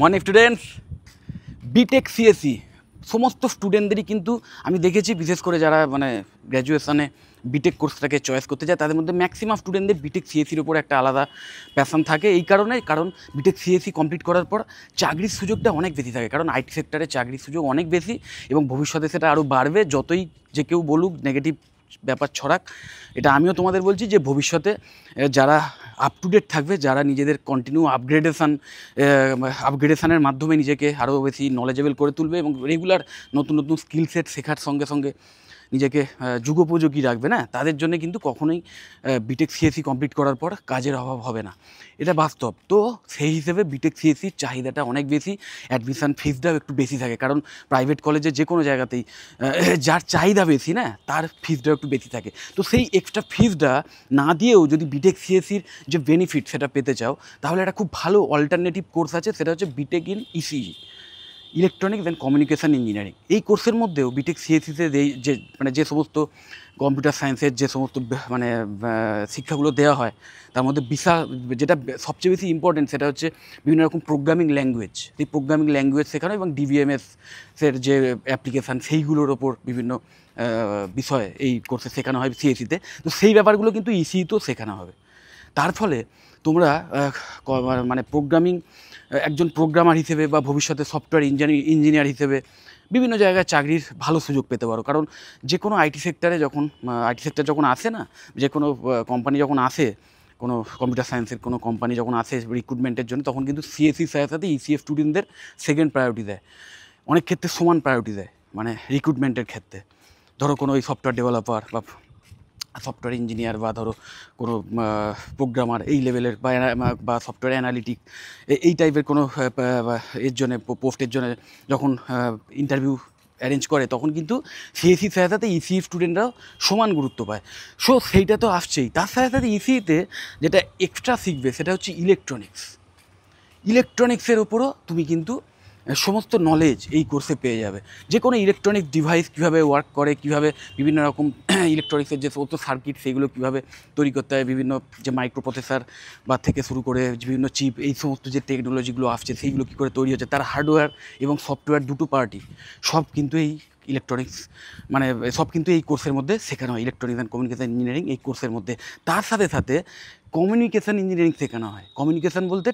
Morning students, B Tech CSC সমস্ত স্টুডেন্টদেরই কিন্তু আমি দেখেছি, বিশেষ করে যারা মানে গ্র্যাজুয়েশনে বিটেক কোর্সটাকে চয়েস করতে যায় তাদের মধ্যে ম্যাক্সিমাম স্টুডেন্টদের বিটেক সিএসসির উপর একটা আলাদা প্যাশন থাকে। এই কারণ বিটেক সিএসসি কমপ্লিট করার পর চাকরির সুযোগটা অনেক বেশি থাকে, কারণ আইটি সেক্টরে চাকরির সুযোগ অনেক বেশি এবং ভবিষ্যতে সেটা আরও বাড়বে। যতই যে কেউ বলুক, নেগেটিভ ব্যাপার ছড়াক, এটা আমিও তোমাদের বলছি যে ভবিষ্যতে যারা আপ টু ডেট থাকবে, যারা নিজেদের কন্টিনিউ আপগ্রেডেশনের মাধ্যমে নিজেকে আরও বেশি নলেজেবল করে তুলবে এবং রেগুলার নতুন নতুন স্কিল সেট শেখার সঙ্গে সঙ্গে নিজেকে যুগোপযোগী রাখবে না, তাদের জন্য কিন্তু কখনোই বিটেক সিএসসি কমপ্লিট করার পর কাজের অভাব হবে না, এটা বাস্তব। তো সেই হিসেবে বিটেক সিএসসির চাহিদাটা অনেক বেশি, অ্যাডমিশান ফিসটাও একটু বেশি থাকে, কারণ প্রাইভেট কলেজে যে কোনো জায়গাতেই যার চাহিদা বেশি না, তার ফিসটাও একটু বেশি থাকে। তো সেই এক্সট্রা ফিসটা না দিয়েও যদি বিটেক সিএসসির যে বেনিফিট সেটা পেতে চাও, তাহলে একটা খুব ভালো অল্টারনেটিভ কোর্স আছে, সেটা হচ্ছে BTech in ECE, electronics and communication engineering. এই কোর্সের মধ্যেও বিটেক সিএসসিতে যে সমস্ত কম্পিউটার সায়েন্সের যে সমস্ত শিক্ষাগুলো দেওয়া হয়, তার মধ্যে যেটা সবচেয়ে বেশি ইম্পর্টেন্ট সেটা হচ্ছে বিভিন্ন রকম প্রোগ্রামিং ল্যাঙ্গুয়েজ। এই প্রোগ্রামিং ল্যাঙ্গুয়েজ শেখানো এবং ডিভিএমএসের যে অ্যাপ্লিকেশান, সেইগুলোর ওপর বিভিন্ন বিষয় এই কোর্সে শেখানো হয় সিএসসিতে। তো সেই ব্যাপারগুলো কিন্তু ইসিইতেও শেখানো হবে। তার ফলে তোমরা মানে একজন প্রোগ্রামার হিসেবে বা ভবিষ্যতে সফটওয়্যার ইঞ্জিনিয়ার হিসেবে বিভিন্ন জায়গায় চাকরির ভালো সুযোগ পেতে পারো। কারণ যে কোনো আইটি সেক্টর যখন আসে না, যে কোনো কোম্পানি যখন আসে, কোনো কম্পিউটার সায়েন্সের কোনো কোম্পানি যখন আসে রিক্রুটমেন্টের জন্য, তখন কিন্তু সিএসসির সাথে সাথে ইসিএফ স্টুডেন্টদের সেকেন্ড প্রায়োরিটি দেয়, অনেক ক্ষেত্রে সমান প্রায়োরিটি দেয় মানে রিক্রুটমেন্টের ক্ষেত্রে। ধরো কোনো ওই সফটওয়্যার ডেভেলপার বা সফটওয়্যার ইঞ্জিনিয়ার বা ধরো কোনো প্রোগ্রামার এই লেভেলের বা সফটওয়্যার অ্যানালিটিক এই টাইপের কোনো এর জন্য পোস্টের জন্য যখন ইন্টারভিউ অ্যারেঞ্জ করে, তখন কিন্তু সিএসসির সাথে সাথে ইসিই স্টুডেন্টরাও সমান গুরুত্ব পায়। সো সেইটা তো আসছেই, তার সাথে সাথে ইসিইতে যেটা এক্সট্রা শিখবে সেটা হচ্ছে ইলেকট্রনিক্সের ওপরও তুমি কিন্তু সমস্ত নলেজ এই কোর্সে পেয়ে যাবে। যে কোনো ইলেকট্রনিক ডিভাইস কীভাবে ওয়ার্ক করে, কীভাবে বিভিন্ন রকম ইলেকট্রনিক্সের যে সমস্ত সার্কিট সেগুলো কীভাবে তৈরি করতে হয়, বিভিন্ন যে মাইক্রো প্রসেসর বা থেকে শুরু করে বিভিন্ন চিপ, এই সমস্ত যে টেকনোলজিগুলো আসছে সেইগুলো কী করে তৈরি হচ্ছে, তার হার্ডওয়্যার এবং সফটওয়্যার দুটো পার্টি সব কিন্তু এই ইলেকট্রনিক্স মানে সব কিন্তু এই কোর্সের মধ্যে শেখানো হয়, ইলেকট্রনিক্স অ্যান্ড কমিউনিকেশান ইঞ্জিনিয়ারিং এই কোর্সের মধ্যে। তার সাথে সাথে কমিউনিকেশান ইঞ্জিনিয়ারিং শেখানো হয়। কমিউনিকেশান বলতে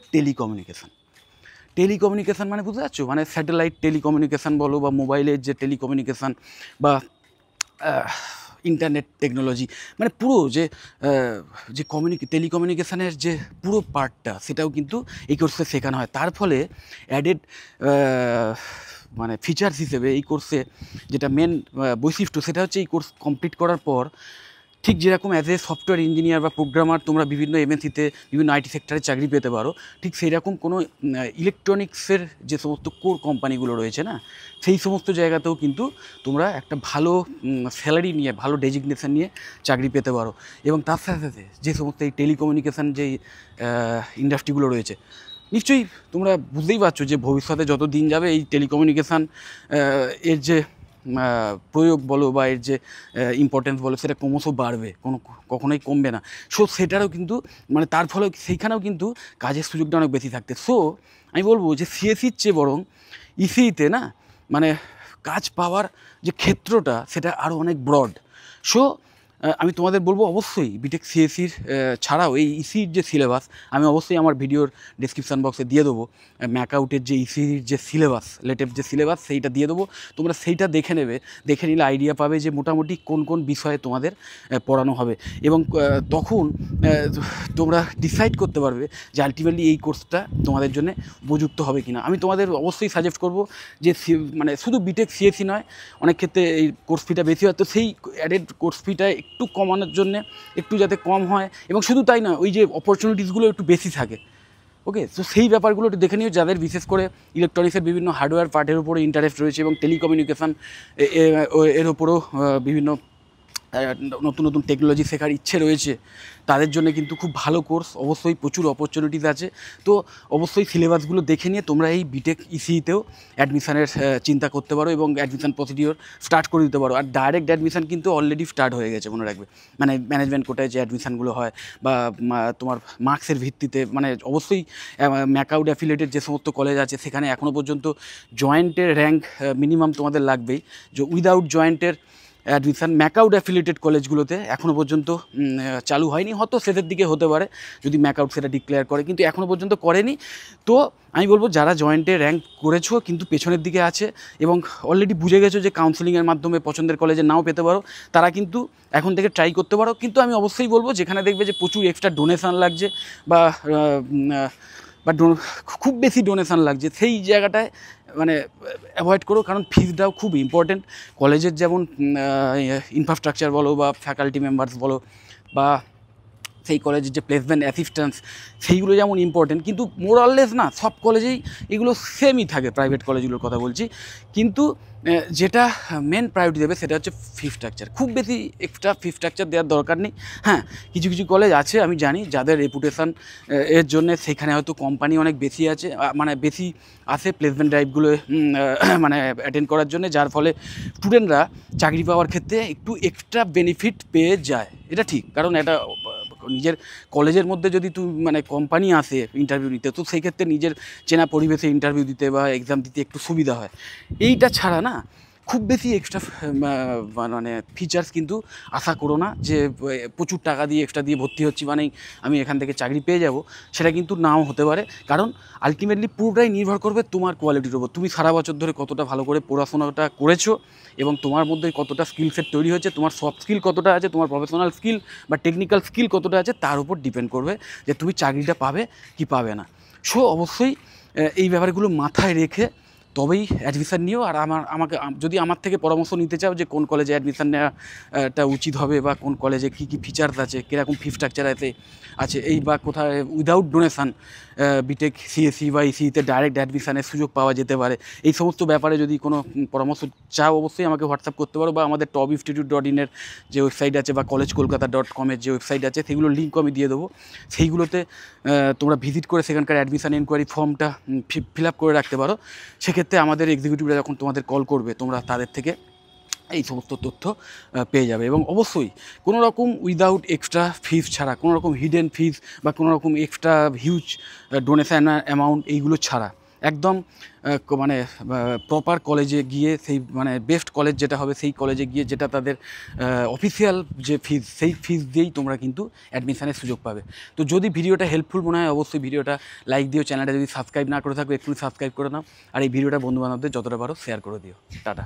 টেলিকমিউনিকেশান মানে বুঝতে পারছো, মানে স্যাটেলাইট টেলিকমিউনিকেশান বলো বা মোবাইলের যে টেলিকমিউনিকেশান বা ইন্টারনেট টেকনোলজি, মানে পুরো যে টেলিকমিউনিকেশানের যে পুরো পার্টটা, সেটাও কিন্তু এই কোর্সে শেখানো হয়। তার ফলে অ্যাডেড মানে ফিচার্স হিসেবে এই কোর্সে যেটা মেন বৈশিষ্ট্য, সেটা হচ্ছে এই কোর্স কমপ্লিট করার পর ঠিক যেরকম অ্যাজ এ সফটওয়্যার ইঞ্জিনিয়ার বা প্রোগ্রামার তোমরা বিভিন্ন এমএনসিতে বিভিন্ন আইটি সেক্টরে চাকরি পেতে পারো, ঠিক সেই রকম কোনো ইলেকট্রনিক্সের যে সমস্ত কোর কোম্পানিগুলো রয়েছে না, সেই সমস্ত জায়গাতেও কিন্তু তোমরা একটা ভালো স্যালারি নিয়ে, ভালো ডেজিগনেশন নিয়ে চাকরি পেতে পারো। এবং তার সাথে সাথে যে সমস্ত এই টেলিকমিউনিকেশান যে ইন্ডাস্ট্রিগুলো রয়েছে, নিশ্চয়ই তোমরা বুঝতেই পারছো যে ভবিষ্যতে যত দিন যাবে এই টেলিকমিউনিকেশান এর যে প্রয়োগ বলো বা এর যে ইম্পর্টেন্স বলো, সেটা ক্রমশ বাড়বে, কখনোই কমবে না। সো সেটারও কিন্তু মানে তার ফলে সেইখানেও কিন্তু কাজের সুযোগটা অনেক বেশি থাকতে। সো আমি বলবো যে সিএসসির চেয়ে বরং ইসিইতে না মানে কাজ পাওয়ার যে ক্ষেত্রটা সেটা আরও অনেক ব্রড। সো আমি তোমাদের বলবো অবশ্যই বিটেক সিএসসির ছাড়াও এই ইসির যে সিলেবাস, আমি অবশ্যই আমার ভিডিওর ডিসক্রিপশান বক্সে দিয়ে দেবো, ম্যাকআউটের যে ইসির যে সিলেবাস, লেটেস্ট যে সিলেবাস সেইটা দিয়ে দেবো। তোমরা সেইটা দেখে নিলে আইডিয়া পাবে যে মোটামুটি কোন কোন বিষয়ে তোমাদের পড়ানো হবে, এবং তখন তোমরা ডিসাইড করতে পারবে যে আলটিমেটলি এই কোর্সটা তোমাদের জন্য উপযুক্ত হবে কিনা। আমি তোমাদের অবশ্যই সাজেস্ট করব যে মানে শুধু বিটেক সিএসসি নয়, অনেক ক্ষেত্রে এই কোর্স ফিটা বেশি হয়, তো সেই অ্যাডেড কোর্স ফিটা একটু কমানোর জন্যে, একটু যাতে কম হয়, এবং শুধু তাই না, ওই যে অপরচুনিটিসগুলো একটু বেশি থাকে। ওকে, তো সেই ব্যাপারগুলো একটু দেখে নিও, যাদের বিশেষ করে ইলেকট্রনিক্সের বিভিন্ন হার্ডওয়্যার পার্টের উপরে ইন্টারেস্ট রয়েছে এবং টেলিকমিউনিকেশান এর ওপরেও বিভিন্ন নতুন নতুন টেকনোলজি শেখার ইচ্ছে রয়েছে তাদের জন্য কিন্তু খুব ভালো কোর্স, অবশ্যই প্রচুর অপরচুনিটিস আছে। তো অবশ্যই সিলেবাসগুলো দেখে নিয়ে তোমরা এই বিটেক ইসিইতেও অ্যাডমিশানের চিন্তা করতে পারো এবং অ্যাডমিশান প্রসিডিওর স্টার্ট করে দিতে পারো। আর ডাইরেক্ট অ্যাডমিশান কিন্তু অলরেডি স্টার্ট হয়ে গেছে, মনে রাখবে। মানে ম্যানেজমেন্ট কোটায় যে অ্যাডমিশানগুলো হয় বা তোমার মার্কসের ভিত্তিতে, মানে অবশ্যই ম্যাকআউট অ্যাফিলিয়েটেড যে সমস্ত কলেজ আছে সেখানে এখনও পর্যন্ত জয়েন্টের র্যাঙ্ক মিনিমাম তোমাদের লাগবেই। যে উইদাউট জয়েন্টের অ্যাডমিশান ম্যাকআউট অ্যাফিলিয়েটেড কলেজগুলোতে এখনও পর্যন্ত চালু হয়নি, হয়তো শেষের দিকে হতে পারে যদি ম্যাকআউট সেটা ডিক্লেয়ার করে, কিন্তু এখনও পর্যন্ত করেনি। তো আমি বলবো যারা জয়েন্টে র্যাঙ্ক করেছো কিন্তু পেছনের দিকে আছে এবং অলরেডি বুঝে গেছো যে কাউন্সেলিংয়ের মাধ্যমে পছন্দের কলেজে নাও পেতে পারো, তারা কিন্তু এখন থেকে ট্রাই করতে পারো। কিন্তু আমি অবশ্যই বলবো যেখানে দেখবে যে প্রচুর এক্সট্রা ডোনেশান লাগছে বা খুব বেশি ডোনেশান লাগছে, সেই জায়গাটায় মানে অ্যাভয়েড করো, কারণ ফিজটাও খুব ইম্পর্ট্যান্ট। কলেজের যেমন ইনফ্রাস্ট্রাকচার বলো বা ফ্যাকাল্টি মেম্বার্স বলো বা সেই কলেজের যে প্লেসমেন্ট অ্যাসিস্ট্যান্স, সেইগুলো যেমন ইম্পর্টেন্ট, কিন্তু মোরাললেস না সব কলেজেই এগুলো সেমই থাকে, প্রাইভেট কলেজগুলোর কথা বলছি। কিন্তু যেটা মেন প্রায়োরিটি দেবে সেটা হচ্ছে ফি স্ট্রাকচার। খুব বেশি এক্সট্রা ফি স্ট্রাকচার দেওয়ার দরকার নেই। হ্যাঁ, কিছু কিছু কলেজ আছে আমি জানি যাদের রেপুটেশান এর জন্যে সেখানে হয়তো কোম্পানি অনেক বেশি আছে, মানে বেশি আসে প্লেসমেন্ট ড্রাইভগুলো মানে অ্যাটেন্ড করার জন্য, যার ফলে স্টুডেন্টরা চাকরি পাওয়ার ক্ষেত্রে একটু এক্সট্রা বেনিফিট পেয়ে যায়। এটা ঠিক, কারণ এটা নিজের কলেজের মধ্যে যদি তুমি মানে কোম্পানি আসে ইন্টারভিউ নিতে, তো সেই ক্ষেত্রে নিজের চেনা পরিবেশে ইন্টারভিউ দিতে বা এক্সাম দিতে একটু সুবিধা হয়। এইটা ছাড়া না খুব বেশি এক্সট্রা মানে ফিচার্স কিন্তু আশা করো না যে প্রচুর টাকা দিয়ে এক্সট্রা দিয়ে ভর্তি হচ্ছি মানেই আমি এখান থেকে চাকরি পেয়ে যাব, সেটা কিন্তু নাও হতে পারে। কারণ আলটিমেটলি পুরোটাই নির্ভর করবে তোমার কোয়ালিটির ওপর। তুমি সারা বছর ধরে কতটা ভালো করে পড়াশোনাটা করেছো এবং তোমার মধ্যে কতটা স্কিল সেট তৈরি হয়েছে, তোমার সফট স্কিল কতটা আছে, তোমার প্রফেশনাল স্কিল বা টেকনিক্যাল স্কিল কতটা আছে, তার উপর ডিপেন্ড করবে যে তুমি চাকরিটা পাবে কি পাবে না। সো অবশ্যই এই ব্যাপারগুলো মাথায় রেখে তবেই অ্যাডমিশান নিও। আর আমাকে যদি আমার থেকে পরামর্শ নিতে চাও যে কোন কলেজে অ্যাডমিশান নেওয়াটা উচিত হবে বা কোন কলেজে কী কী ফিচার্স আছে, কীরকম ফি স্ট্রাকচার আছে এই বা কোথায় উইদাউট ডোনেশান বিটেক সিএসসি বা ইসিতে ডাইরেক্ট অ্যাডমিশানের সুযোগ পাওয়া যেতে পারে, এই সমস্ত ব্যাপারে যদি কোনো পরামর্শ চাও অবশ্যই আমাকে হোয়াটসঅ্যাপ করতে পারো, বা আমাদের topisinstitute.in-এর যে ওয়েবসাইট আছে বা collegekolkata.com-এর যে ওয়েবসাইট আছে সেগুলোর লিঙ্কও আমি দিয়ে দেবো। সেইগুলোতে তোমরা ভিজিট করে সেখানকার অ্যাডমিশান এনকোয়ারি ফর্মটা ফিল আপ করে রাখতে পারো। সেক্ষেত্রে আমাদের এক্সিকিউটিভরা যখন তোমাদের কল করবে তোমরা তাদের থেকে এই সমস্ত তথ্য পেয়ে যাবে। এবং অবশ্যই কোনো রকম উইদাউট এক্সট্রা ফিজ ছাড়া, কোনো রকম হিডেন ফিজ বা কোনো রকম এক্সট্রা হিউজ ডোনেশন অ্যামাউন্ট এইগুলো ছাড়া একদম মানে প্রপার কলেজে গিয়ে সেই মানে বেস্ট কলেজ যেটা হবে সেই কলেজে গিয়ে যেটা তাদের অফিসিয়াল যে ফিজ, সেই ফিজ দিয়েই তোমরা কিন্তু অ্যাডমিশানের সুযোগ পাবে। তো যদি ভিডিওটা হেল্পফুল মনে হয় অবশ্যই ভিডিওটা লাইক দিও, চ্যানেলটা যদি সাবস্ক্রাইব না করে থাকো একটু সাবস্ক্রাইব করে নাও, আর এই ভিডিওটা বন্ধুবান্ধবদের যতটা পারো শেয়ার করে দিও। টাটা।